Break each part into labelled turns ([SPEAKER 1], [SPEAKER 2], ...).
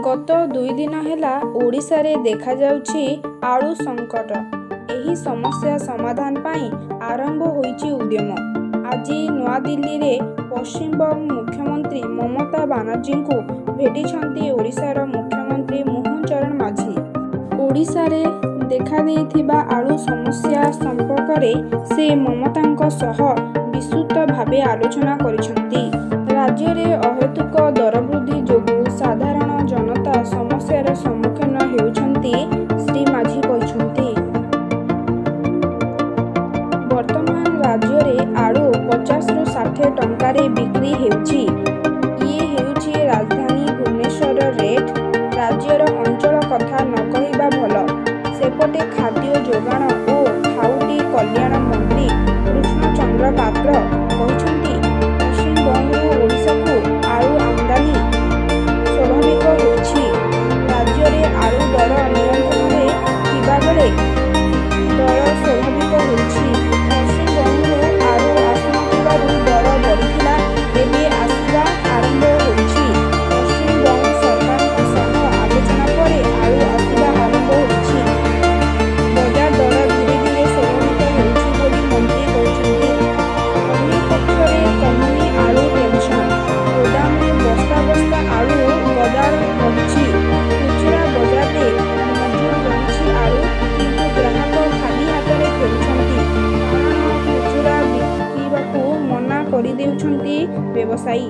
[SPEAKER 1] गत 2 दिन हेला ओडिशा रे देखा जाउछि आलू संकट। एही समस्या समाधान पाई आरंभ होईछि उद्यम। आज नवा दिल्ली रे पश्चिमबंग मुख्यमंत्री ममता बानर्जी को भेटिछंती ओडिशार मुख्यमंत्री मोहन चरण माझी। ओडिशा रे देखा देइथिबा आलू समस्या संपर्क रे से ममतांक सह विस्तृत भावे आलोचना करिछंती। राज्य रे अहेतुक दर वृद्धि जोगु साधारण जनता समस्यार सम्मुखीन हेउछंती श्री माझी कहिछंती। वर्तमान राज्य रे आलू 50 रु 60 टंका रे बिक्री हेउछि। ये हेउछि राजधानी भुवनेश्वर रेट। राज्यर अंचल कथा न कहिबा भल। सेपटे खाद्य जोगाण ओ खाउटी कल्याण मंत्री कृष्ण चंद्र पात्र कहिछंती पश्चिमबंग ओडिशा को आलू आमदानी स्वाभाविक होछि। राज्य रे आलू दर नियंत्रण रे थिबा बेले दर स्वाभाविक होछि। पश्चिमबंग आलू आसुनथिबारु दर बढ़िथिला एबे आसिबा आरंभ होछि। पश्चिमबंग सरकारक सह आलोचना परे आलू आसिबा आरंभ होछि। बजार दर धीरे धीरे स्वाभाविक होछि बोली मंत्री कहिछंती। अन्य पक्षरे कमुनी आलू टेंशन। गोदाम रे बस्ता बस्ता आलू बजार रहिछि। खुचरा बजार रे मजूद रहिछि आलू, किंतु ग्राहक खाली हाथ रे फेरुछंती। कारण खुचरा बिकिबाकू मना करि देउछंती व्यवसायी।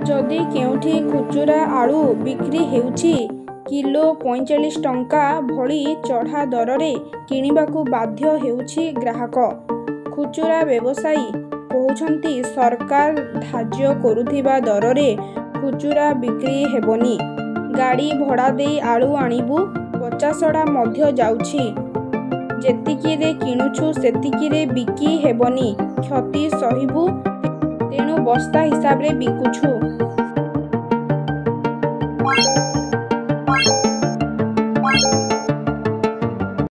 [SPEAKER 1] जदि केउठी खुचरा आलू बिक्री हेउछि किलो 45 टंका भली चढ़ा दर रे किनिबाकू बाध्य हेउछि ग्राहक। खुचरा व्यवसायी कहुछंती सरकार धार्य करुथिबा दर रे खुचरा बिक्री हेबनी। गाड़ी भड़ा देई आलू आनिबू, पचासड़ा मध्य जाउछि। जेतिकी रे किणुछु सेतिकी रे बिकी हेबनी। क्षति सहिबू, तेणु बस्ता हिसाब रे बिकुछु।